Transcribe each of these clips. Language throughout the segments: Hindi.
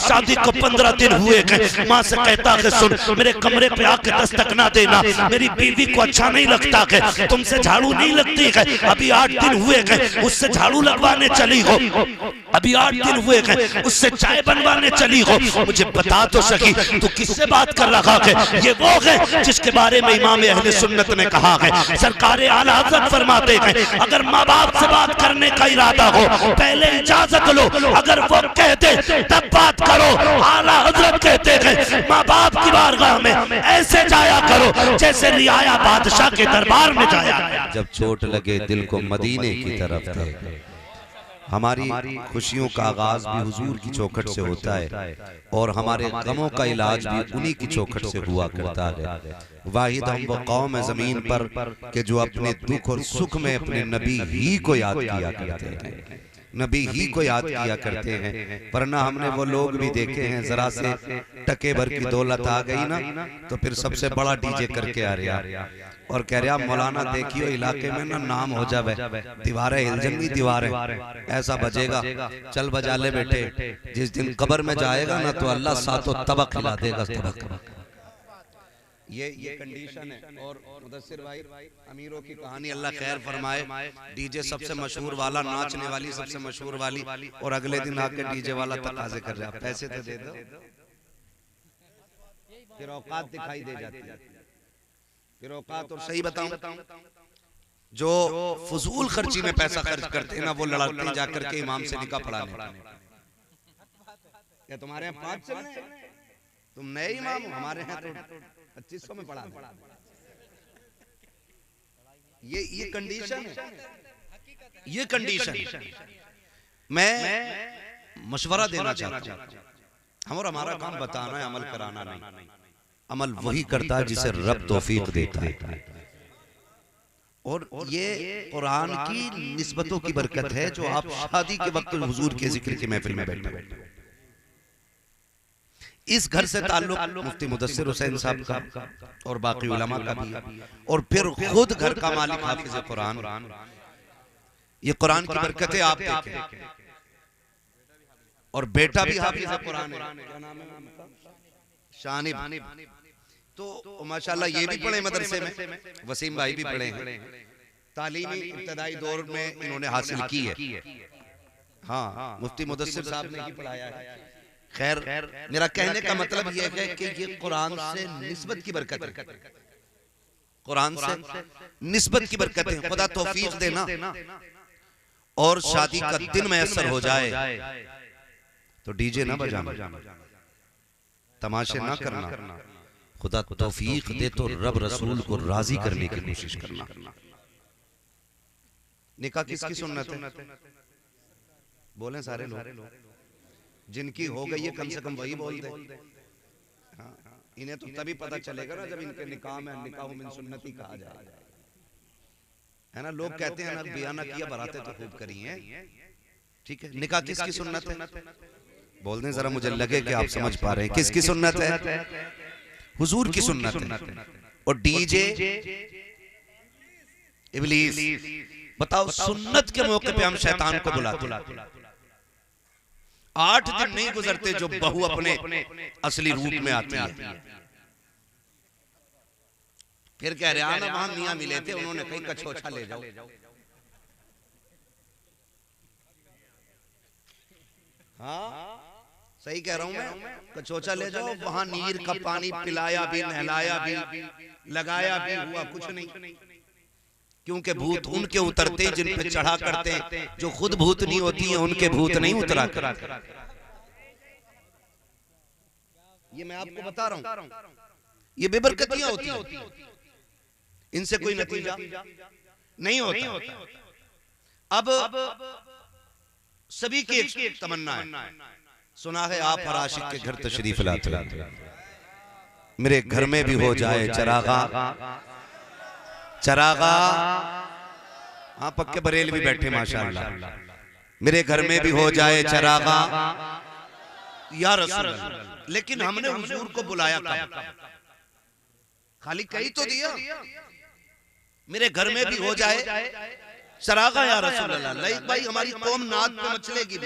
शादी को 15 दिन हुए गए, माँ से कहता है सुन मेरे कमरे पे आके दस्तक ना देना, मेरी बीवी को अच्छा नहीं लगता है, तुमसे झाड़ू नहीं लगती है, अभी 8 दिन हुए गए उससे झाड़ू लगवाने चली हो, अभी 8 दिन हुए गए उससे चाय बनवाने चली हो, मुझे बता तो सकी तू किससे बात कर रहा है? ये वो है जिसके बारे में इमाम अहले सुन्नत ने कहा है। सरकार आला हज़रत फरमाते हैं अगर माँ बाप से बात करने का इरादा हो पहले इजाजत लो, अगर वो कहते तब बात करो। आला हज़रत कहते हैं माँ बाप की बारगाह में ऐसे जाया करो जैसे रियाया बादशाह के दरबार में जाया। जब चोट लगे दिल को मदीने की तरफ थे। हमारी खुशियों का आगाज भी हुजूर की चौखट से होता है और हमारे गमों का इलाज भी उन्हीं की चौखट से हुआ करता है। वाहिद हम वो कौम है जमीन पर कि जो अपने दुख और सुख में अपने नबी ही को याद किया करते हैं, नबी ही को याद किया करते हैं। वरना हमने वो लोग भी देखे हैं जरा से टके भर की दौलत आ गई ना तो फिर सबसे बड़ा डीजे करके आ रहा और कह रहा मौलाना देखियो इलाके में ना नाम हो जावे, दीवारें हिल जाएंगी, दीवारें ऐसा बजेगा, चल बजा ले बेटे, जिस दिन कब्र में जाएगा ना तो अल्लाह सातों तबक हिला देगा तबक। ये कंडीशन है। और मुदस्सिर भाई अमीरों की कहानी अल्लाह खैर फरमाए, डीजे सबसे मशहूर वाला, नाचने वाली सबसे मशहूर वाली, और अगले दिन आके डीजे वाला तकाजे कर रहा पैसे तो दे दो, फिर औकात दिखाई दे जाती है, फिर औकात। और सही बताऊं जो फजूल खर्ची में पैसा खर्च करते हैं ना वो लड़ाते जाकर के इमाम से निकाह पढ़ाने। क्या तुम्हारे यहाँ 5 चल रहे हैं? तुम नए इमाम हो, हमारे यहाँ तो 2500 में पढ़ा। ये कंडीशन है, ये कंडीशन। मैं मशवरा देना चाहता हूं, हम और हमारा काम बताना है, अमल कराना नहीं। अमल वही करता है जिसे रब तौफीक देता है। और ये कुरान की निस्बतों की बरकत है जो आप शादी के वक्त हुजूर के जिक्र की महफिल में बैठे। इस घर से ताल्लुक मुफ्ती मुदस्सिर हुसैन साहब का और बाकी उलमा का भी, और फिर खुद घर का मालिक हाफिज कुरान। ये कुरान की बरकतें आप देखें, और बेटा भी हाफिज कुरान है, क्या नाम है उनका? शानिब। तो माशाल्लाह ये भी पढ़े मदरसे में, वसीम भाई भी पढ़े हैं, तालीमी इब्तदाई दौर में इन्होंने हासिल की है। हाँ, मुफ्ती मुदस्सिर साहब ने ही पढ़ाया है। खैर मेरा कहने का मतलब यह है कि ये कुरान से निस्बत की बरकत है, कुरान से निस्बत की बरकत है। खुदा तौफीक देना और शादी का दिन मैसर हो जाए तो डीजे ना बजाना, तमाशे ना करना, खुदा तौफीक दे तो रब रसूल को राजी करने की कोशिश करना। निकाह किसकी सुन्नत है? बोले सारे लोग, जिनकी हो गई है कम से कम वही बोल दे। हाँ, इन्हें तो तभी पता चलेगा ना जब इनके निकाह में निकाह मिन सुन्नती कहा जाए, है ना। लोग कहते हैं ना बयाना किया, बरातें तो खूब करी हैं, ठीक है। निकाह किसकी सुन्नत है? बोल दें जरा, मुझे लगे कि आप समझ पा रहे हैं। किसकी सुन्नत है? हुजूर की सुन्नत है। और डीजे इब्लीस। बताओ, सुन्नत के मौके पे हम शैतान को बुलाते हैं। 8 दिन नहीं गुजरते जो बहू अपने असली रूप में आती है। फिर कह रहे हैं ना वहां मियां मिले थे, उन्होंने कहीं कछोछा ले जाओ। हाँ सही कह रहा हूं मैं, कछोछा ले जाओ। वहां नीर का पानी पिलाया भी, नहलाया भी, लगाया भी, हुआ कुछ नहीं। क्योंकि भूत उनके उतरते जिन पे चढ़ा करते हैं, जो खुद भूत नहीं होती है उनके भूत नहीं उतरा कर। ये मैं आपको बता रहा हूं, ये बेबरकतियां होती हैं, इनसे कोई नतीजा नहीं होता। अब सभी की एक तमन्ना है, सुना है आप हर आशिक के घर तशरीफ लाते, मेरे घर में भी हो जाए चरागा। चरागा, हाँ पक्के बरेल भी बैठे माशाअल्लाह। मेरे घर में भी हो जाए चरागा या रसूल अल्लाह। लेकिन हमने हुजूर को बुलाया कब? खाली कही तो दिया, मेरे घर में भी हो जाए चरागा या रसूल अल्लाह। लाइक भाई हमारी कौम नाद पे मचलेगी,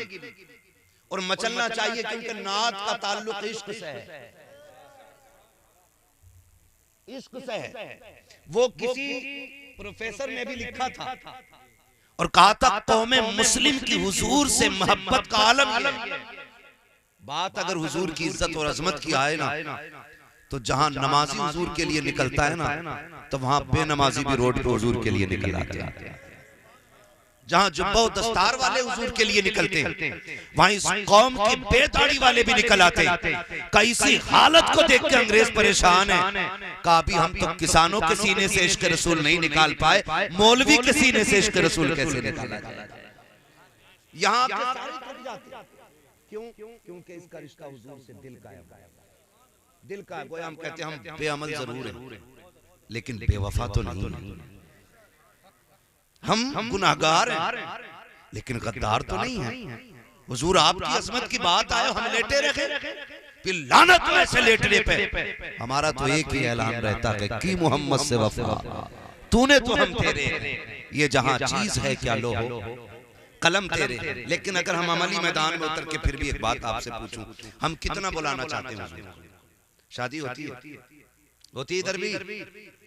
और मचलना चाहिए, क्योंकि नात का ताल्लुक इश्क से है, इश्क से है। वो किसी प्रोफेसर ने भी लिखा था और कहा था कौमे मुस्लिम की हुजूर से मोहब्बत का आलम है। बात अगर हुजूर की इज्जत और अजमत की आए ना, तो जहां नमाजी हुजूर के लिए निकलता है ना, तो वहां बेनमाजी भी रोड पे हुजूर के लिए निकल आते हैं। जहां जुब्बा और दस्तार वाले हुजूर के लिए निकलते हैं, वहां इस कौम के बेदाढ़ी वाले भी निकल आते हैं। इसी हालत को देख के अंग्रेज परेशान है। कहा अभी हम तो किसानों के सीने से इश्क रसूल नहीं निकाल पाए, मौलवी के सीने से इश्क रसूल कैसे निकाला जाए? यहाँ क्यों? क्योंकि इसका रिश्ता हुजूर से दिल का है, दिल का। गोया हम कहते हैं हम बेअमल जरूर हैं, लेकिन बेवफा तो नहीं है। हम गुनाहगार हैं, लेकिन गद्दार तो नहीं है। हुजूर आपकी अजमत की बात आए, हम लेटे रखे, फिर लानत हो ऐसे लेटने पे। हमारा तो एक ही ऐलान रहता है कि मोहम्मद से वफा, तूने तो हम तेरे, ये जहां चीज है क्या लो हो कलम तेरे। लेकिन अगर हम अमली मैदान में उतर के फिर भी एक बात आपसे पूछूं, हम कितना बुलाना चाहते हैं? शादी होती है, होती इधर भी।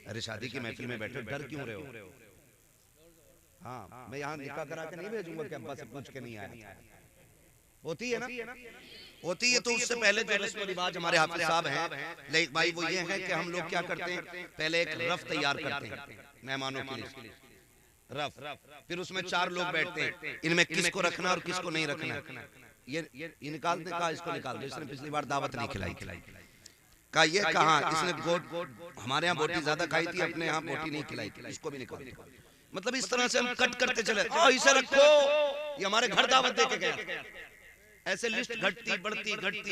अरे शादी की महफिल में बैठे डर क्यों रहे हो? हाँ, मैं यहाँ निकाह करा के नहीं भेजूंगा कि अब्बा से पूछ के नहीं आया। होती है ना, होती है। तो उससे पहले जो रस्म रिवाज हमारे हाफिज साहब हैं, लेकिन भाई वो ये है कि हम लोग क्या करते हैं, पहले एक रफ तैयार करते हैं मेहमानों के लिए, रफ। फिर उसमें 4 लोग बैठते हैं, इनमें किसको रखना और किसको नहीं रखना। ये निकालते, कहा इसको निकाल दो, इसने पिछली बार दावत नहीं खिलाई। कहा ये कहा इसने गोट, हमारे यहाँ बोटी ज्यादा खाई थी, अपने यहाँ बोटी नहीं खिलाई थी, इसको भी निकाल। मतलब इस तरह से हम कट करते चले, इसे रखो, ये हमारे घर दावत दे के गया। ऐसे लिस्ट घटती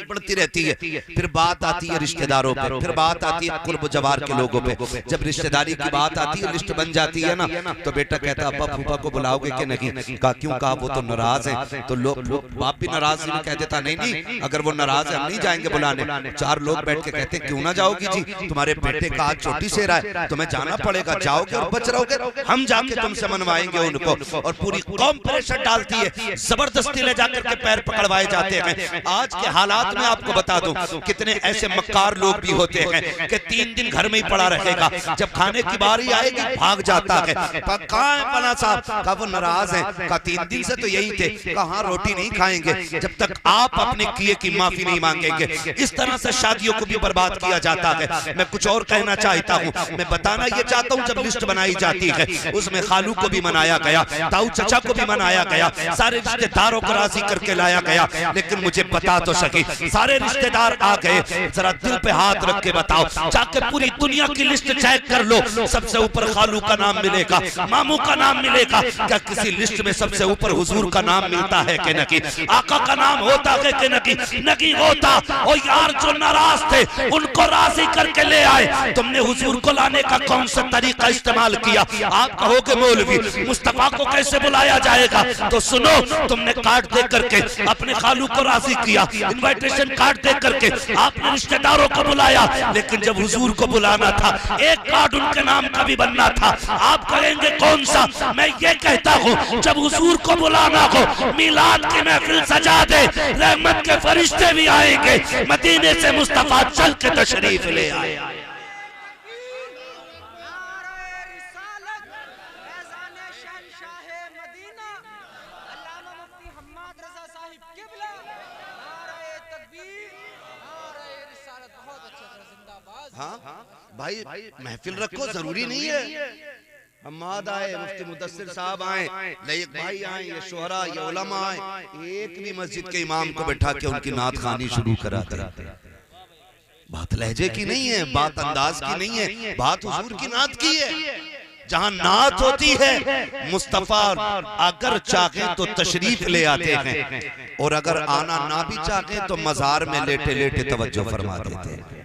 बढ़ती रहती है। फिर बात आती है रिश्तेदारों पे, फिर बात आती है कुर्ब जवार के लोगों पे। जब रिश्तेदारी की बात आती है, लिस्ट बन जाती है ना, तो बेटा कहता अब्बा फूफा को बुलाओगे कि नहीं? कहा क्यों? कहा वो तो नाराज है। तो लोग बाप भी नाराज कह देता नहीं, अगर वो नाराज है हम नहीं जाएंगे बुलाने। 4 लोग बैठ के कहते क्यों ना जाओगी जी, तुम्हारे बेटे का आज चोटी से रहा है, तुम्हें जाना पड़ेगा, जाओगे और बच रहोगे, हम जाके तुमसे मनवाएंगे उनको। और पूरी कौम प्रेशर डालती है, जबरदस्ती ले जाकर के पैर पकड़वाए जाते हैं। आज के हालात में आपको बता दूं, कितने ऐसे मक्कार लोग भी होते हैं कि 3 दिन घर में ही पड़ा रहेगा, जब खाने की बारी आएगी भाग जाता है। कहां है पना साहब? कहा वो नाराज है। कहा 3 दिन से तो यही थे। कहा रोटी नहीं खाएंगे जब तक आप अपने किए की माफी नहीं मांगेंगे। इस तरह से शादियों को भी बर्बाद किया जाता है। मैं कुछ और कहना चाहता हूँ, मैं बताना ये चाहता हूँ, जब लिस्ट बनाई जाती है उसमें खालू को भी मनाया गया, ताऊ चचा को भी मनाया गया, सारे रिश्तेदारों को राजी करके लाया गया। लेकिन मुझे बता तो सके, सारे रिश्तेदार आ गए, जरा दिल पे हाथ रख के बताओ, जाके पूरी दुनिया की लिस्ट चेक कर लो, सबसे ऊपर खालू का नाम मिलेगा, मामू का नाम मिलेगा। क्या किसी लिस्ट में सबसे ऊपर हुजूर का नाम मिलता है कि नहीं? आका का नाम होता है कि नहीं? नहीं होता। और यार जो नाराज थे उनको राजी करके ले आए। तुमने हुजूर को लाने का कौन सा तरीका इस्तेमाल किया? आप कहोगे मौलवी मुस्तफा को कैसे बुलाया जाएगा? तो सुनो, तुमने कार्ड दे करके अपने खालू को राजी किया, इनविटेशन कार्ड दे करके आपने रिश्तेदारों को बुलाया, लेकिन जब हुजूर को बुलाना था एक कार्ड उनके नाम का भी बनना था। आप कहेंगे कौन सा? मैं ये कहता हूँ, जब हुजूर को बुलाना हो मिलाद की महफिल सजा दे, रहमत के फरिश्ते भी आएंगे, मदीने से मुस्तफा चल के तशरीफ ले आए। हाँ भाई, महफिल रखो, जरूरी नहीं है हम्माद आए, मुफ्ती मुदस्सिर साहब आए, लयक भाई आए, ये शोहरा, ये उलमा आए, एक भी मस्जिद के इमाम को बैठा के उनकी नात खानी शुरू कराते। बात लहजे की नहीं है, बात अंदाज की नहीं है, बात हुजूर की नात की है। जहां नात होती है मुस्तफा अगर चाहे तो तशरीफ ले आते हैं, और अगर आना ना भी चाहे तो मजार में लेटे लेटे तवज्जो फरमा देते हैं।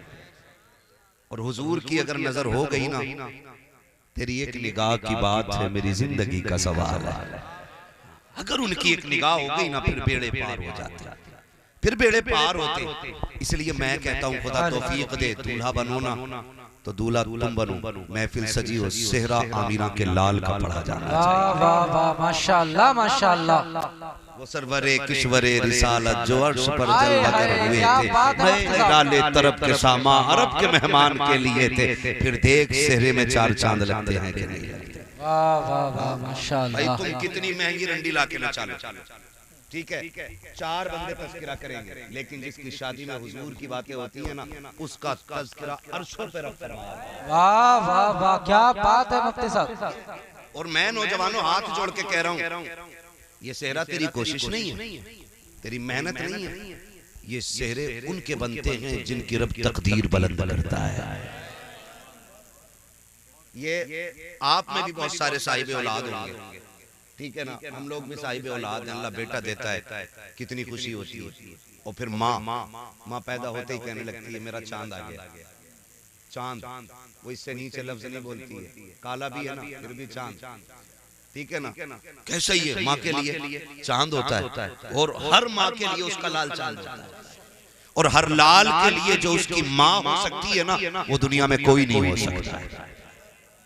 और हुजूर की अगर नजर हो गई ना, तेरी एक निगाह की बात है, मेरी जिंदगी का सवाल है। अगर उनकी एक निगाह हो गई ना, फिर बेड़े पार हो जाते, फिर बेड़े पार होते। इसलिए मैं कहता हूँ खुदा तौफीक दे, दूल्हा बनो ना तो दूल्हा तुम बनो। महफिल सजी हो, सेहरा आमीना के लाल का पढ़ा जाना चाहिए। वाह वाह वाह, माशाअल्लाह माशाअल्लाह। वो सरवरे किश्वरे रिसालत जो अर्श पर जलवा कर हुए थे, डाले तरफ के सामा अरब के मेहमान के लिए थे, फिर देख सेहरे में 4 चांद लगते हैं कि नहीं लगते। वाह वाह वाह माशाअल्लाह। भाई तुम कितनी महंगी रंडी लाके नचा लो, ठीक है 4 बंदे तस्करा करेंगे, लेकिन जिसकी शादी में हुजूर की बातें होती है ना, उसका तस्करा अर्शों पे रखा है। वाह वाह वाह क्या बात है मुफ्ती साहब। और मैं नौजवानों हाथ जोड़ के कह रहा हूँ, ये सेहरा तेरी कोशिश नहीं है, तेरी मेहनत नहीं है, ये सेहरे उनके बनते हैं जिनकी रब तकदीर बुलंद करता है। ये आप में भी बहुत सारे साहिब औलाद होंगे, ठीक है ना, हम लोग भी साहिब औलाद हैं, अल्लाह बेटा देता है, कितनी खुशी होती है। और फिर माँ पैदा होते ही कहने लगती है मेरा चांद आ गया। चांद वो इससे नीचे लफ्ज नहीं बोलती है, काला भी है ना फिर भी चांद, ठीक है ना। कैसा ही है माँ के लिए चांद होता है, और हर माँ के लिए उसका लाल चांद होता है, और हर लाल के लिए जो उसकी माँ हो सकती है ना, वो दुनिया में कोई नहीं हो सकता।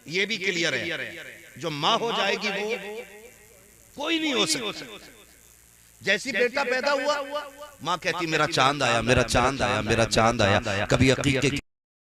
ये भी क्लियर है, जो माँ हो जाएगी वो कोई नहीं हो सकता। जैसी बेटा पैदा हुआ, माँ कहती मेरा चांद आया, मेरा चांद आया, मेरा चांद आया। कभी अकीके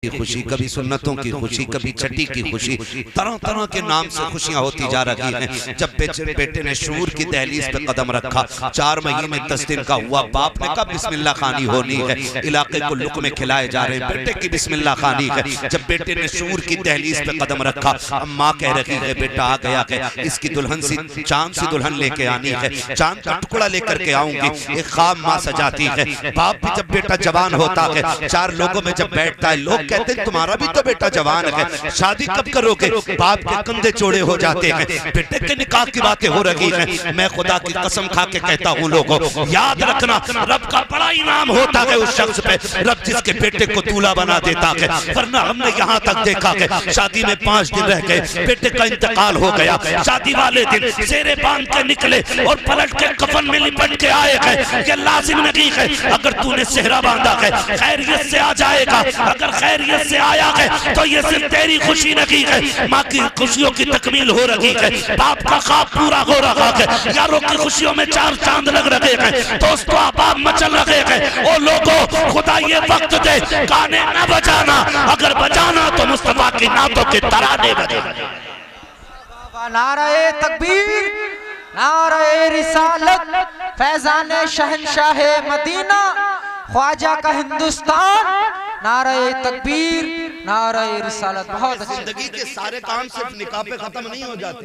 की खुशी, कभी सुन्नतों की खुशी, कभी छठी की खुशी, तरह तरह के नाम से खुशियां होती जा रही हैं। जब बेटे ने शूर की दहलीज पे कदम रखा, 4 महीने 10 दिन का हुआ, बाप ने कहा बिस्मिल्लाह खानी होनी है, इलाके को लुक़मे खिलाए जा रहे हैं, बेटे की बिस्मिल्लाह खानी है। जब बेटे ने शूर की दहलीज पे कदम रखा, अब माँ कह रही है बेटा आ गया है, इसकी दुल्हन सी चांद सी दुल्हन लेके आनी है, चांद का टुकड़ा लेकर के आऊंगी। एक ख्वाब माँ सजाती है। बाप भी जब बेटा जवान होता है, 4 लोगों में जब बैठता है, लोग कहते हैं तुम्हारा भी तो बेटा जवान है, शादी कब करोगे? बाप के कंधे चौड़े हो जाते हैं, बेटे के निकाह की बातें हो रही हैं। मैं खुदा की कसम खा के कहता हूँ लोगों, याद रखना रब का बड़ा इनाम होता है उस शख्स पे, रब जिसके बेटे को दूल्हा बना देता है। वरना हमने यहाँ तक देखा है शादी में 5 दिन रह गए, बेटे का इंतकाल हो गया, शादी वाले दिन सेरे बांध के निकले और पलट के कफन में लिपट के आए हैं। ये लाजिम नहीं है अगर तूने सेहरा बांधा है खैरियत से आ जाएगा, अगर खैरियत से आया है तो ये सिर्फ तेरी खुशी नहीं है, माँ की खुशियों की तकमील हो रही है, बाप का ख्वाब पूरा हो रहा है, यारों की खुशियों में 4 चांद लग रहे हैं, दोस्तों अहबाब मचल रहे हैं। ओ लोगों, खुदा ये वक्त दे गाने न बजाना, अगर बजाना तो मुस्तफा की नातों के तराने बजाना। नारे तकबीर, नारे रिसालत, फैजान शहंशाह मदीना, ख्वाजा का हिंदुस्तान, नारे तकबीर, नारे रिसालत। बहुत अच्छी। जिंदगी के सारे काम सिर्फ निकाह पे खत्म नहीं हो जाते,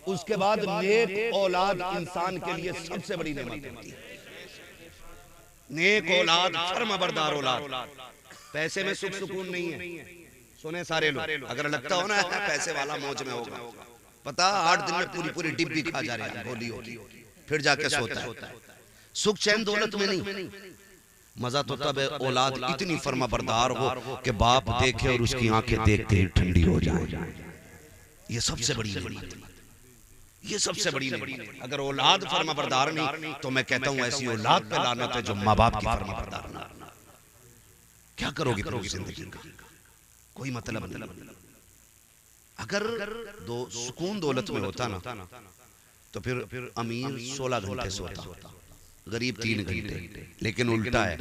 उसके बाद नेक औलाद इंसान के लिए सबसे बड़ी नेमत होती है। नेक औलाद, फर्माबरदार औलाद। पैसे में सुख सुकून नहीं है, सुने सारे लोग, अगर लगता हो ना पैसे वाला मौज में होगा, पता 8 दिन में पूरी डिब्बी खा जा रहे हैं, होली होगी फिर जाके सोता है। सुख चैन दौलत में नहीं, मजा तो तब है औलाद इतनी फर्माबरदार हो कि बाप देखे और उसकी आंखें देखते ही ठंडी हो जाए। ये सबसे बड़ी नेमत, ये सबसे बड़ी नेमत। अगर औलाद फर्माबरदार नहीं तो मैं कहता हूं ऐसी औलाद पे लानत है जो माँ बाप की फर्माबरदार ना। क्या करोगे पूरी जिंदगी का, कोई मतलब नहीं। अगर सुकून दौलत में होता ना तो फिर अमीर 16 घंटे सोता, गरीब 3 घंटे। लेकिन उल्टा है,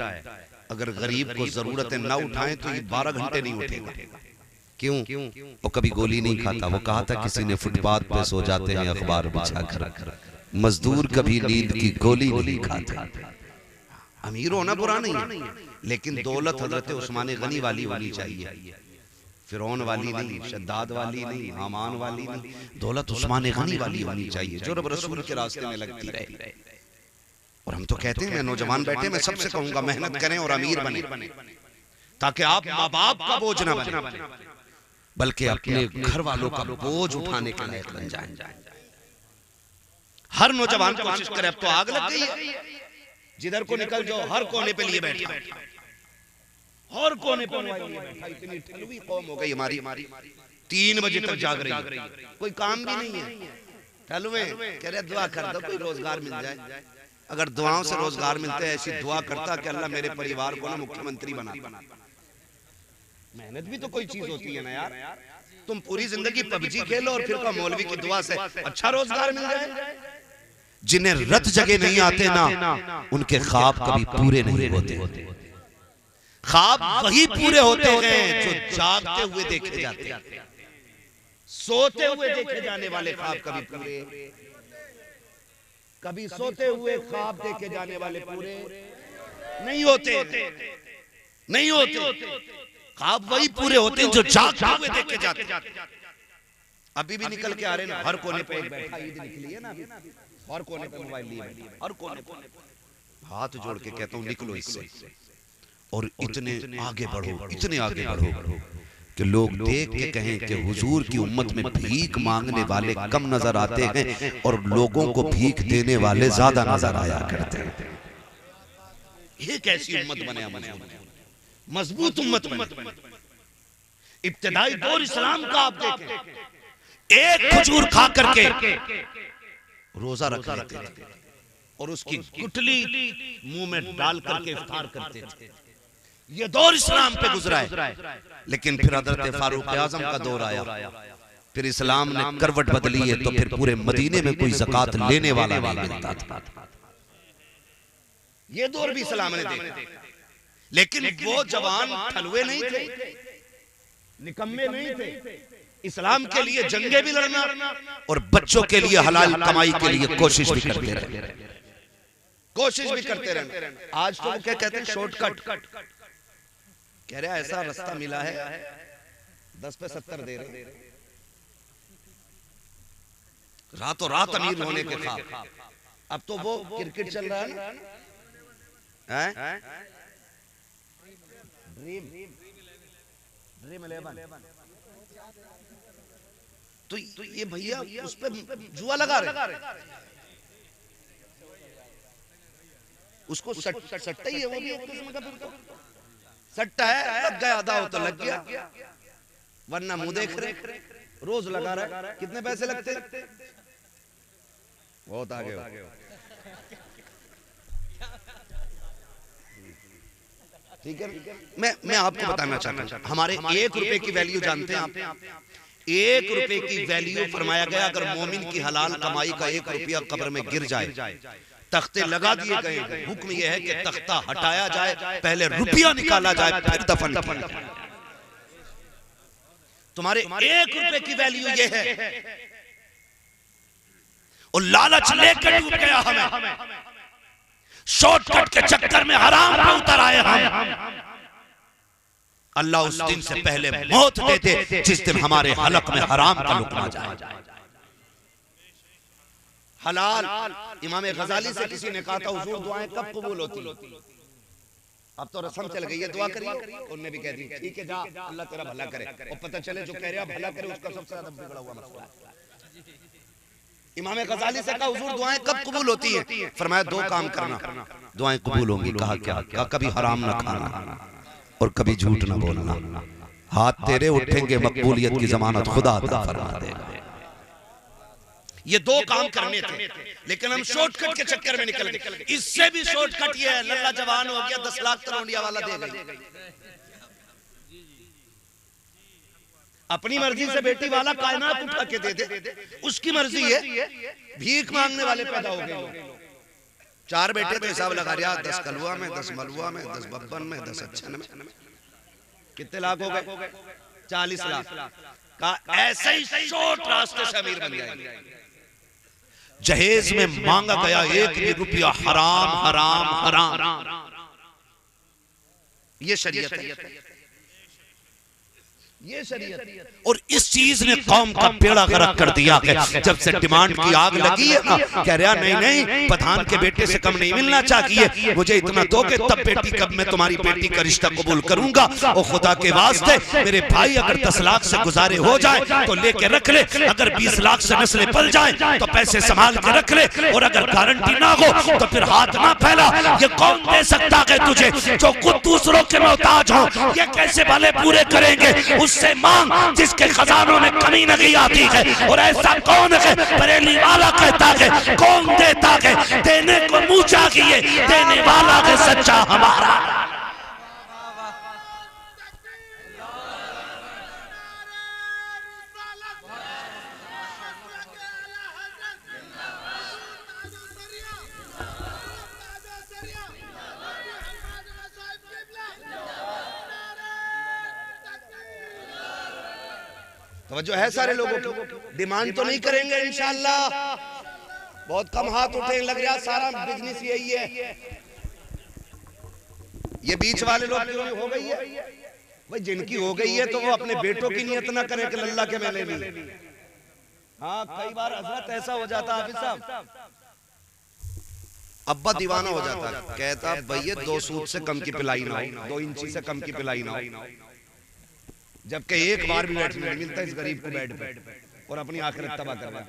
अगर गरीब को जरूरतें ना उठाएं तो ये 12 घंटे नहीं उठेगा। क्यों? वो कभी गोली नहीं खाता। वो कहा था किसी ने फुटपाथ पे सो जाते हैं अखबार बिछाकर, मजदूर कभी नींद की गोली नहीं खाता। अमीर होना बुरा नहीं है, लेकिन दौलत हजरत उस्मान गनी वाली होनी चाहिए, फिरौन वाली नहीं, शद्दाद वाली नहीं, हामान वाली नहीं। दौलत उस्मान गनी वाली होनी चाहिए जो रब रसूल के रास्ते में लगती रहे। और हम तो कहते हैं, मैं नौजवान बैठे, मैं सबसे कहूंगा मेहनत करें और अमीर बने, ताकि आप माँ बाप का बोझ न बने, बल्कि अपने घर वालों का बोझ उठाने के लायक बन जाए। हर नौजवान कोशिश करे। अब तो आग लग गई है, जिधर को निकल जाओ हर कोने पे लिए बैठा, हर कोने पे बैठा। इतनी ठलुई कौम हो गई हमारी, 3 बजे तक जाग रही है, कोई काम भी नहीं है। ठलुए कह रहे दुआ कर दो कोई रोजगार मिल जाए। अगर दुआओं से रोजगार मिलते, ऐसी दुआ करता कि अल्लाह मेरे परिवार को ना मुख्यमंत्री बना। मेहनत भी तो कोई चीज होती है ना यार। तुम पूरी जिंदगी पबजी खेलो और फिर मौलवी की दुआ से अच्छा रोजगार मिल जाए। जिन्हें रत जगह नहीं आते ना, उनके ख्वाब कभी पूरे नहीं होते। ख्वाब वही पूरे होते हैं जो जागते हुए देखे जाते हैं। सोते हुए देखे जाने वाले ख्वाब कभी पूरे, कभी सोते हुए ख्वाब देखे जाने वाले पूरे नहीं होते, नहीं होते। ख्वाब वही पूरे होते हैं जो जागते हुए देखे जाते हैं। अभी भी निकल के आ रहे ना, हर कोने पे एक बैठा, ईद निकली है ना अभी, हर कोने पे मोबाइल लिए, हर कोने पे। हाथ जोड़ के कहता हूं निकलो इससे, और इतने आगे बढ़ो, इतने आगे बढ़ो कि लोग देख के कहें कि हुजूर की उम्मत में भीख मांगने वाले कम नजर आते हैं और लोगों को भीख देने वाले ज्यादा नजर आया करते हैं। ये कैसी उम्मत बने, मजबूत उम्मत बने। इब्तिदाई दौर इस्लाम का आप देखें, एक खजूर खा करके रोजा रख लेते थे और उसकी गुठली मुंह में डाल करके इफ्तार करते थे। ये दौर इस्लाम पे गुजरा है। लेकिन फिर हजरत फारूक आजम का दौर आया, फिर इस्लाम ने करवट बदली है, तो फिर पूरे मदीने में कोई ज़कात लेने वाला नहीं मिलता था। ये दौर भी इस्लाम ने देखा, लेकिन वो जवान ठलुए नहीं थे, निकम्मे नहीं थे। इस्लाम के लिए जंगे भी लड़ना और बच्चों के लिए हलाल कमाई के लिए कोशिश भी करते रहे, कोशिश भी करते रहे। आज तो क्या कहते हैं, शॉर्टकट कह रहे, ऐसा रास्ता मिला है 10 पे 70 दे रहे, रातों रात अमीर होने के ख्वाब। अब तो वो क्रिकेट चल रहा है, ड्रीम 11। तो ये भैया उस पे जुआ लगा रहे, उसको सट्टा ही है, वो भी एक किस्म का सट्टा है। लग गया आधा हो तो लग गया, वरना मुंह देख रहे, रोज लगा रहा है। कितने पैसे लगते, बहुत आगे हो। ठीक है, मैं आपको बताना चाहता हूं, हमारे 1 रुपए की वैल्यू जानते हैं आप? 1 रुपए की वैल्यू फरमाया गया, अगर मोमिन की हलाल कमाई का 1 रुपया कब्र में गिर जाए, तख्ते लगा दिए गए। हुक्म यह है कि तख्ता हटाया जाए, पहले रुपया निकाला जाए, फिर दफन किया जाए। तुम्हारे 1 रुपए की वैल्यू यह है, और लालच लेकर डूब गया हमें, शॉर्टकट के चक्कर में हराम पे उतर आए हम। अल्लाह उस दिन से पहले मौत दे दे जिस दिन हमारे हलक में हराम का लुकमा जाए। हलाल, इमाम गजाली से किसी ने कहा था, हुजूर दुआएं कब कबूल होती? अब तो रस्म चल गई है, दुआ करिए। उन्होंने भी कह दी, ठीक है जा, अल्लाह तेरा भला करे। और पता चले जो कह रहे हैं भला करे, उसका सबसे ज्यादा बिगड़ा हुआ मसला है। इमाम गजाली से कहा, हुजूर दुआएं कब कबूल होती हैं? फरमाया 2 काम करना, दुआएं कबूल होंगी। कहा क्या? कहा कभी हराम ना खाना और कभी झूठ ना बोलना। हाथ तेरे उठेंगे, मकबूलियत की जमानत खुदा अता फरमा देगा। ये 2 काम करने थे, लेकिन हम शॉर्टकट के चक्कर में निकल गए। इससे भी शॉर्टकट ये है, लल्ला जवान हो गया, 10 लाख तरोड़िया वाला दे गई। अपनी मर्जी से बेटी वाला कायनात उठा के दे दे, उसकी मर्जी है। भीख मांगने वाले पैदा हो गए। 4 बेटे तो हिसाब लगा रहा, 10 कलवा में, 10 मलुआ में, 10 बब्बन में, 10 अच्छन में, कितने लाख हो गए? 40 लाख का। ऐसे ही शॉर्ट रास्ते से अमीर बन जाएंगे। जहेज में मांगा गया 1 भी रुपया हराम हराम हराम। ये शरीयत है, ये शरीयत। और इस चीज ने कौम का बेड़ा गर्क कर दिया है। जब से डिमांड की आग लगी है ना, कह रहा नहीं, प्रधान के बेटे से कम नहीं मिलना चाहिए, मुझे इतना दोगे तब बेटी, कब मैं तुम्हारी बेटी का रिश्ता कबूल करूंगा। और खुदा के वास्ते मेरे भाई, अगर 10 लाख से गुजारे हो जाए तो लेके रख ले, अगर 20 लाख से नस्लें पल जाए तो पैसे संभाल के रख ले, और अगर गारंटी ना हो तो फिर हाथ ना फैला। ये कौन दे सकता है तुझे, जो खुद दूसरों के मोहताज हो? ये कैसे भले पूरे करेंगे? उससे मांग जिसके खजानों में कमी नहीं आती है। और ऐसा कौन है? बरेली वाला कहता है, कौन देता है? देने को मुंह चाहिए, देने वाला है सच्चा हमारा। तो जो है सारे लोगों की डिमांड तो नहीं करेंगे इंशाअल्लाह। बहुत कम हाथ उठे, लग रहा सारा बिजनेस यही है। ये बीच वाले लोग क्यों हो गई है भाई? जिनकी हो गई है तो वो अपने बेटों की नियत ना करें कि अल्लाह के मेले में। हाँ, कई बार हजरत ऐसा हो जाता हाफिज साहब, अब्बा दीवाना हो जाता, कहता भैया 2 सूद से कम की पिलाई ना हो, 2 इंची से कम की पिलाई ना हो। जबकि एक बार भी बैठ नहीं मिलता इस गरीब को बेड पे, और अपनी आखिरत तबाह कर रहा है।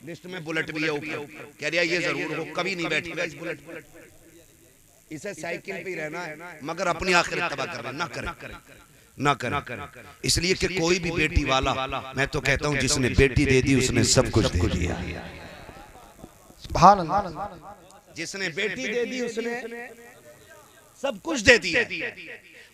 लिस्ट में बुलेट भी है ऊपर, कह रहा ये जरूर हो, कभी नहीं बैठेगा इस बुलेट पर, इसे साइकिल पे ही रहना है, मगर अपनी आखिरत तबाह करना ना करे, ना करें। इसलिए कि कोई भी बेटी वाला, मैं तो कहता हूं जिसने बेटी दे दी उसने सब कुछ दे दिया। सुभान अल्लाह। जिसने बेटी दे दी उसने सब कुछ दे दिया।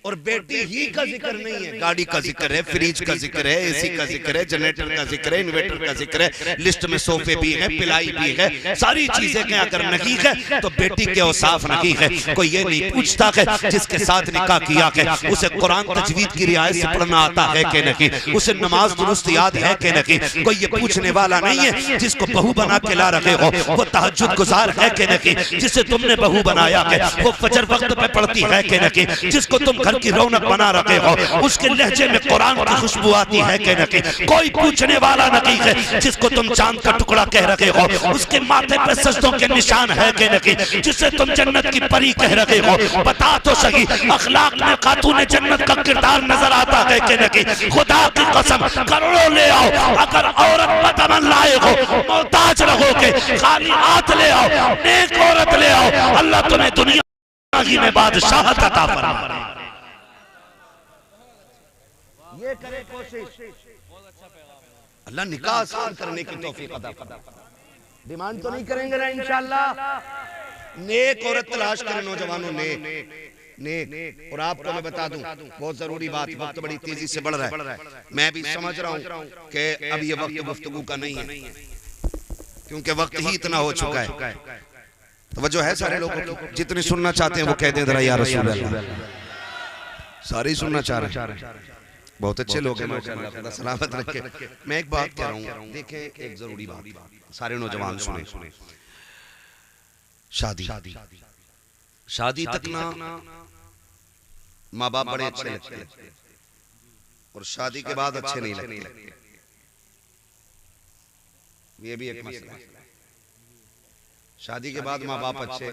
और बेटी ही का जिक्र नहीं है, गाड़ी का जिक्र है, फ्रिज का जिक्र है, एसी का जिक्र है, जनरेटर का जिक्र है, इन्वर्टर का जिक्र है, लिस्ट में सोफे भी है, पिलाई भी है, सारी चीजें क्या अगर नकी है तो बेटी के औसाफ नकी है। कोई ये नहीं पूछता है जिसके साथ निकाह किया है उसे कुरान तजवीद की रियायत से पढ़ना आता है कि नहीं, उसे नमाज दुरुस्त याद है कि नहीं। कोई ये पूछने वाला नहीं है जिसको बहू बना के ला रखे हो वो तहज्जुद गुजार है कि नहीं, जिसे तुमने बहू बनाया है वो फजर वक्त पे पढ़ती है कि नहीं, जिसको तुम घर की रौनक बना रखे हो उसके लहजे में कुरान की खुशबू आती है कि नहीं। कोई पूछने वाला नहीं है जिसको तुम चांद का टुकड़ा कह रहे हो उसके माथे पे सजदों के निशान है कि नहीं, जिसे तुम जन्नत की परी कह रहे हो। बता तो सही अखलाक में खातून जन्नत का किरदार नजर आता है कि नहीं। खुदा की कसम करोड़ों ले आओ, अगर औरत बदमन लाए हो मोहताज रहोगे, खाली हाथ ले आओ, नेक औरत ले आओ, अल्लाह तुम्हें दुनिया की में बादशाहत अता फरमाए। ये करे कोशिश, अल्लाह निकाह आसान करने की तौफीक अता फरमाए। डिमांड तो नहीं करेंगे ना इंशाअल्लाह। नेक औरत तलाश करें नौजवानों, नेक। और आपको मैं बता दूं बहुत जरूरी बात, वक्त बड़ी तेजी से बढ़ रहा है, मैं भी समझ रहा हूं कि अब ये वक्त गुफ्तगू का नहीं है क्योंकि वक्त ही इतना हो चुका है। तवज्जो है सारे लोगों की, जितने सुनना चाहते हैं वो कह दें जरा या रसूल अल्लाह। सारे ही सुनना चाह रहे हैं, बहुत अच्छे लोग हैं माशाअल्लाह, खुदा सलामत रखे। मैं एक बात कह रहा हूँ, देखें एक जरूरी बात, सारे नौजवान सुने। शादी तक ना माँ बाप बड़े अच्छे लगते हैं और शादी के बाद अच्छे नहीं लगते, ये भी एक मसला है। शादी के बाद माँ बाप अच्छे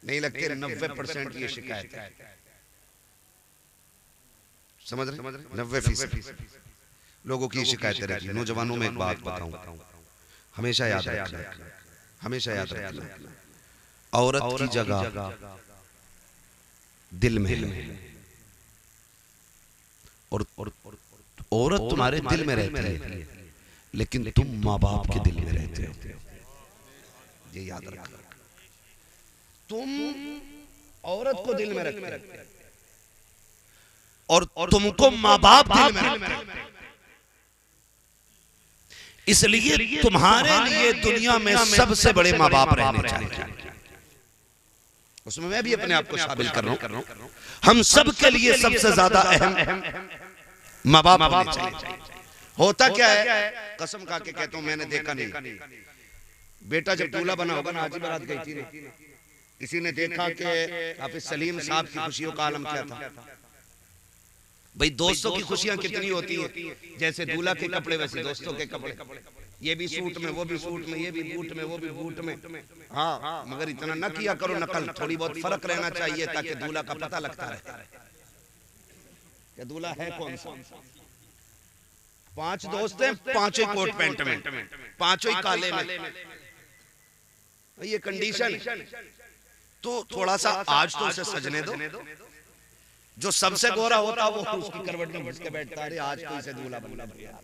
नहीं लगते, 90% ये शिकायत है, समझ रहे 90% लोगों की शिकायतें रहती है। नौजवानों में एक बात बताऊं, हमेशा याद रखना, औरत की जगह दिल में है और औरत तुम्हारे दिल में रहती है लेकिन तुम माँ बाप के दिल में रहते हो, ये याद रखना। तुम औरत को दिल में रखते हो और तुमको माँ बाप दिल में रखते हैं, इसलिए तुम्हारे लिए दुनिया में सबसे बड़े माँ बाप रहने चाहिए। उसमें मैं भी अपने आप को शामिल कर रहा हूं। हम सब के लिए सबसे ज्यादा अहम माँ बाप होने चाहिए। होता क्या है, कसम खा के कहता हूं मैंने देखा नहीं, बेटा जब दूल्हा बना होगा ना, हाजी बारात गई थी ना, किसी ने देखा कि हाफिज सलीम साहब की खुशियों का आलम क्या था। भाई दोस्तों की खुशियां कितनी होती है, जैसे दूल्हा के कपड़े वैसे दोस्तों के कपड़े, ये भी सूट में, वो भी सूट में, ये भी बूट में, वो भी बूट में। हाँ, मगर इतना न किया करो नकल, थोड़ी बहुत फर्क रहना चाहिए ताकि दूल्हा का पता लगता रहे कि दूल्हा है कौन सा। 5 दोस्त हैं, 5 कोट पैंट में, 5 काले में, ये कंडीशन। तो थोड़ा सा आज तो उसे सजने दो, जो सबसे गोरा होता वो उसकी करवट में घुस के बैठता है, आज तो इसे दूल्हा बनना पड़ेगा,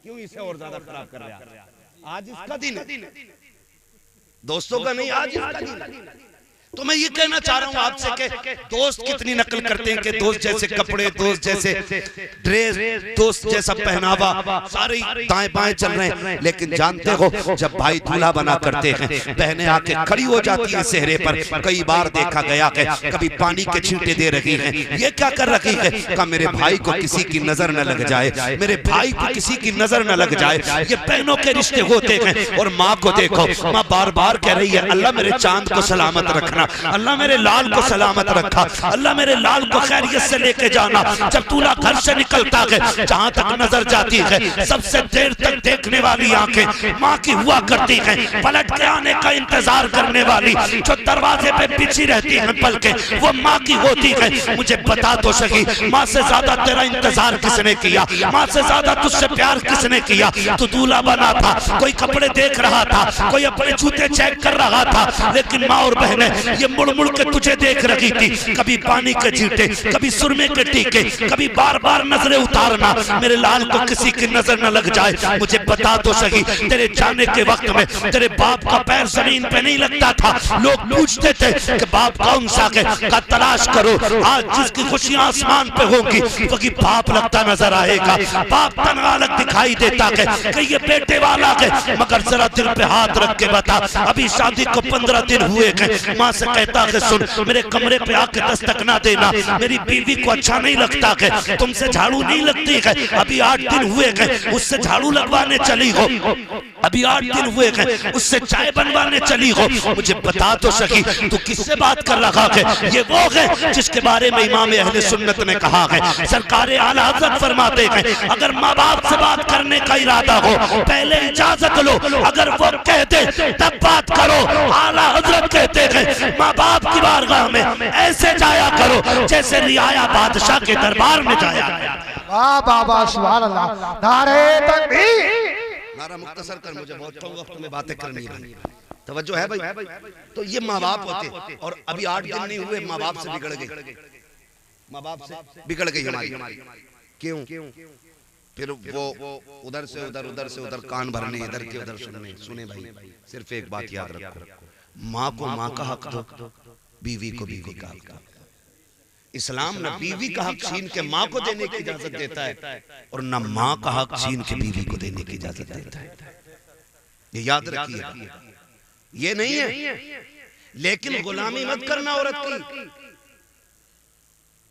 क्यों इसे और ज्यादा खराब कर रहा है। आज इसका दिन है, दोस्तों का नहीं, आज इसका दिन है। तो मैं ये कहना चाह रहा हूं आपसे कि दोस्त कितनी नकल करते हैं कि दोस्त जैसे कपड़े, दोस्त जैसे ड्रेस, दोस्त जैसा पहनावा, सारे दाएं बाएं चल रहे हैं। लेकिन जानते हो जब भाई दूल्हा बना करते हैं, बहनें आके खड़ी हो जाती है सेहरे पर। कई बार देखा गया है कभी पानी के छींटे दे रही हैं। ये क्या कर रही है? कहा मेरे भाई को किसी की नजर न लग जाए, मेरे भाई को किसी की नजर न लग जाए। ये बहनों के रिश्ते होते हैं। और माँ को देखो, माँ बार बार कह रही है अल्लाह मेरे चांद को सलामत रखना, अल्लाह मेरे लाल को सलामत रखा, अल्लाह मेरे लाल को खैरियत से लेके जाना। जब दूल्हा घर से निकलता है, जहां तक नजर जाती है, सबसे देर तक देखने वाली आंखें माँ की हुआ करती हैं। पलट के आने का इंतजार करने वाली जो दरवाजे पे बिछी रहती है पलके, वो माँ की होती है। मुझे बता तो सही, माँ से ज्यादा तेरा इंतजार किसने किया? माँ से ज्यादा तुझसे प्यार किसने किया? तू दूल्हा बना था, कोई कपड़े देख रहा था, कोई अपने जूते चेक कर रहा था, लेकिन माँ और बहनें ये मुड़ मुड़ के तुझे देख रही थी। कभी पानी के छींटे, कभी सुरमे के टीके, कभी बार बार नजरें उतारना, मेरे लाल को किसी की नजर न लग जाए। मुझे बता तो सही, तेरे जाने के वक्त में तेरे बाप का पैर जमीन पे नहीं लगता था। लोग पूछते थे कि बाप कौन सा है, का तलाश करो। आज जिसकी खुशियां आसमान पे होंगी वही बाप लगता नजर आएगा। बाप तनहा अलग दिखाई देता है कि ये बेटे वाला है, मगर जरा दिल पे हाथ रख के बता, अभी शादी को 15 दिन हुए हैं। माँ से कहता है सुन, मेरे कमरे पे आके दस्तक ना देना, मेरी बीवी को अच्छा नहीं लगता है, तुमसे झाड़ू नहीं लगती है। अभी 8 दिन हुए हैं उससे झाड़ू लगवाने चली हो, अभी 8 दिन हुए हैं उससे चाय बनवाने चली हो। मुझे बता तो सही, तू किससे बात कर रहा है? ये वो है जिसके बारे में इमाम अहले सुन्नत ने कहा है। सरकार आला हज़रत फरमाते हैं अगर माँ बाप से बात करने का इरादा हो पहले इजाजत लो, अगर वो कहते तब बात करो। आला हज़रत कहते हैं माँ बाप की बारगाह में ऐसे जाया करो जैसे रियाया बादशाह के दरबार में जाया। वाह बाबा सुभान अल्लाह, नारे तकबीर। नारा मुख्तसर कर, मुझे बहुत कम वक्त में बातें करनी है। तवज्जो है भाई? तो ये माँ बाप होते, और अभी 8 दिन नहीं हुए माँ बाप से बिगड़ गई, माँ बाप से बिगड़ गई हमारी। क्यों? फिर वो उधर से उधर, उधर से उधर कान भरने, इधर के उधर सुनने। सुने भाई, सिर्फ एक बात याद रखो, माँ को माँ का हक दो, बीवी को बीवी का हक दो। इस्लाम न बीवी का हक छीन के माँ को देने की इजाजत देता है, और न माँ का हक छीन के बीवी को देने की इजाजत देता है। ये याद रखिए, ये नहीं है। लेकिन गुलामी मत करना औरत की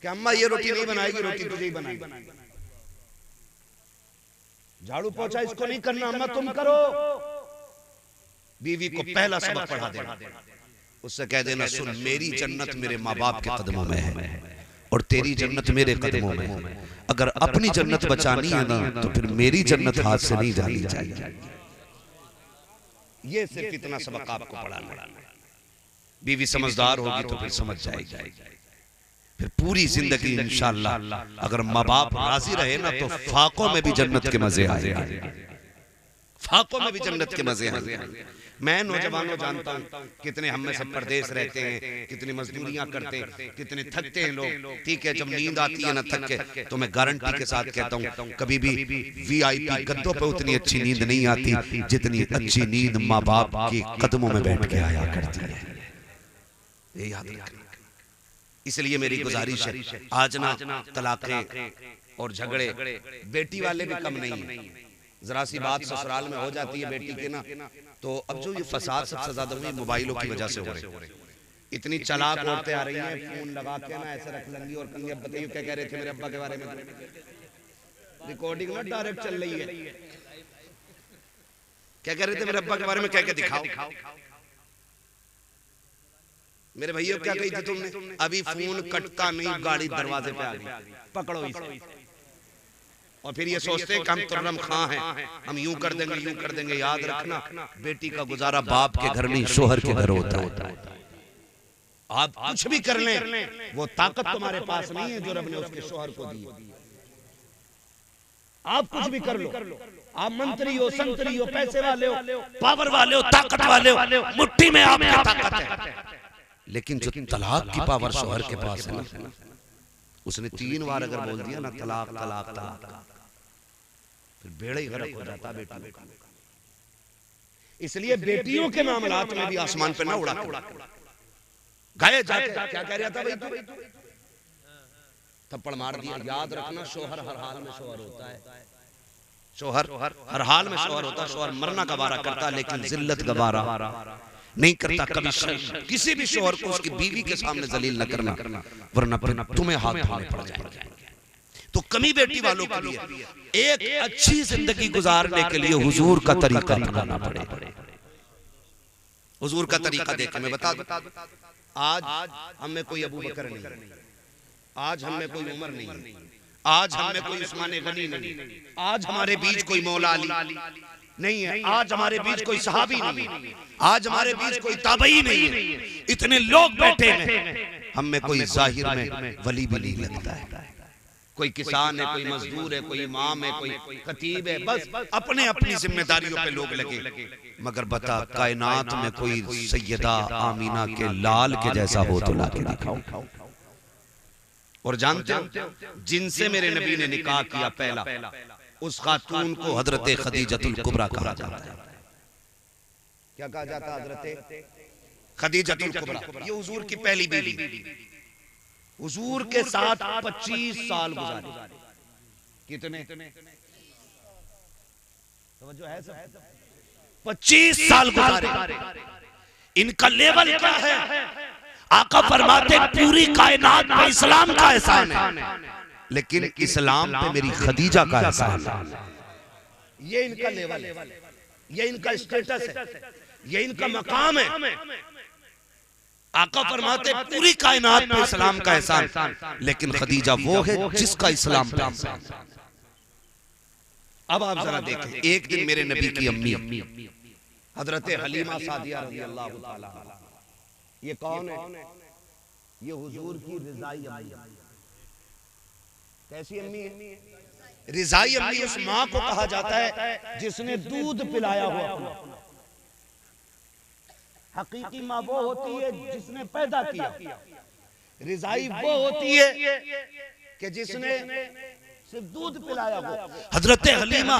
कि अम्मा ये रोटी नहीं बनाएगी, रोटी तुझे ही बनाएगी। झाड़ू पोछा इसको नहीं करना, अम्मा तुम करो। बीवी को पहला सबक पढ़ा देना, उससे कह देना सुन, मेरी जन्नत मेरे माँ बाप के कदमों में है और तेरी जन्नत मेरे कदमों में है। अगर अपनी जन्नत बचानी है ना तो फिर मेरी जन्नत हाथ से नहीं जानी चाहिए। ये सिर्फ इतना सबक आपको पढ़ाना है। बीवी समझदार होगी तो फिर समझ जाएगी। फिर पूरी जिंदगी इंशाअल्लाह अगर माँ बाप राजी रहे ना तो फाकों में भी जन्नत के मजे आएंगे, फाकों में भी जन्नत के मजे आएंगे। मैं नौजवानों जानता हूँ कितने हम में से परदेश रहते हैं, कितनी मजदूरियां करते हैं, कितने थकते हैं लोग। ठीक है, जब नींद आती है ना थक के, तो मैं गारंटी के साथ कहता हूँ कभी भी VIP गद्दों पे उतनी अच्छी नींद नहीं आती जितनी अच्छी नींद माँ बाप के कदमों में बैठ के आया करती है। ये याद रखना। इसलिए मेरी गुजारिश है, आज ना तलाक़ें और झगड़े बेटी वाले भी कम नहीं है। जरा सी बात ससुराल में हो जाती है बेटी के ना, तो अब जो ये फसाद सबसे ज्यादा हुई मोबाइलों की वजह से हो रहे हैं। इतनी चालाक औरतें आ रही हैं, फोन लगा के ना ऐसे रख लेंगी और कंगे। अब बताइए क्या कह रहे थे मेरे अब्बा के बारे में? रिकॉर्डिंग ना डायरेक्ट चल रही है। क्या कह रहे थे मेरे अब्बा के बारे में? कह के दिखाओ। मेरे भैया क्या कही थी तुमने? अभी फोन कटता नहीं, गाड़ी दरवाजे पे आ गई, पकड़ो इसे। और फिर ये सोचते हैं कि हम तुर्रम खां हैं, हम यूं कर देंगे, यूं कर देंगे। याद रखना, बेटी का गुजारा बाप के घर नहीं शोहर के घर होता है। आप कुछ भी कर लें, वो ताकत तुम्हारे पास नहीं है जो रब ने उसके शोहर को दी। आप कुछ भी कर लो, आप मंत्री हो, संतरी हो, पैसे वाले हो, पावर वाले हो, ताकत वाले हो, मुट्ठी में आपकी ताकत है। लेकिन जो तलाक की पावर शोहर के पास है ना, उसने 3 बार अगर बोल दिया ना तलाक तलाक तलाक, फिर बेड़ा ही गर्क हो जाता बेटी का। इसलिए बेटियों के मामलात में भी आसमान पे ना उड़ा। गाये जाके क्या कह रहा था भाई तू? थप्पड़ मार दिया। याद रखना, शोहर हर हाल में शोहर होता है, शोहर हर हाल में शोहर होता है। शोहर मरना गवारा करता, लेकिन जिल्लत गवारा नहीं करता कभी। किसी भी शोहर को उसकी बीवी के सामने जलील न करना, वरना फिर तुम्हें हाथ धोने पड़ जाएंगे। तो कमी बेटी वालों के लिए एक अच्छी जिंदगी गुजारने के लिए हुजूर का तरीका अपनाना पड़ेगा। हुजूर का तरीका देखकर मैं बता दूं, आज हम में कोई अबू बकर नहीं, आज हम में कोई उमर नहीं, आज हम में कोई उस्मान गनी नहीं, आज हमारे बीच कोई मौला अली नहीं है, आज हमारे बीच कोई सहाबी नहीं है, आज हमारे बीच कोई ताबई नहीं है। इतने लोग बैठे हैं, हम में कोई जाहिर में वली भी नहीं लगता है। कोई किसान है, कोई मजदूर है, कोई इमाम है, कोई खतीब है, बस अपने अपनी जिम्मेदारियों पे लोग लगे। मगर बता, कायनात में कोई सैयदा आमीना के लाल के जैसा हो तो ला के दिखाओ। और जानते हो, जिनसे मेरे नबी ने निकाह किया पहला, उस खातून को हजरत खदीजतुल कुबरा कहा जाता है। क्या कहा जाता है? हजरत खदीजतुल कुबरा। ये हुजूर की पहली बीवी। हुजूर के साथ 25 साल गुजारे। कितने? समझो है सब? 25 साल गुजारे। इनका लेवल क्या है? आका फरमाते पूरी कायनात पे इस्लाम का एहसान है, लेकिन इस्लाम पे मेरी खदीजा का एहसान है। ये इनका लेवल है, ये इनका स्टेटस है, ये इनका मकाम है। आका फरमाते पूरी कायनात पे इस्लाम का एहसान, लेकिन खदीजा वो है जिसका इस्लाम पे एहसान। अब आप जरा देखें, एक दिन मेरे नबी की अम्मी हजरत हलीमा सादिया रज़ी अल्लाह ताला, ये कौन है? ये हुजूर की रिजाई अम्मी। कैसी अम्मी है? रिजाई अम्मी उस माँ को कहा जाता है जिसने दूध पिलाया हुआ अपना। हकीकी माँ वो होती है जिसने पैदा किया, रिजाई वो होती है कि जिसने सिर्फ दूध पिलाया हुआ। हजरत हलीमा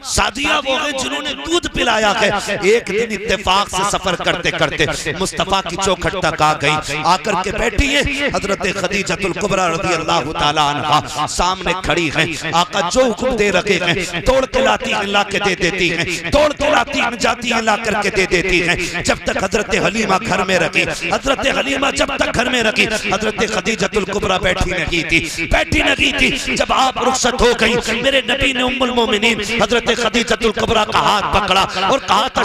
सादिया वो है जिन्होंने दूध पिलाया है। एक दिन इत्तेफाक से सफर करते करते मुस्तफा की चौखट तक आ गई, आकर के बैठी है हजरत खदीजतुल कुबरा रज़ी अल्लाह ताला अन्हा सामने खड़ी है। आका जो हुक्म दे रखे हैं, तोड़ के लाती है ला के दे देती है, तोड़ के लाती है जाती है ला करके दे देती है। जब तक हजरत हलीमा घर में रखी, हजरत हलीमा जब तक घर में रखी, हजरत खदीजतुल कुबरा बैठी नहीं थी। जब आप रुखसत हो गई, मेरे नबी ने उम्मुल मोमिनीन हजरत खदीजतुल कुबरा का हाथ पकड़ा और कहा था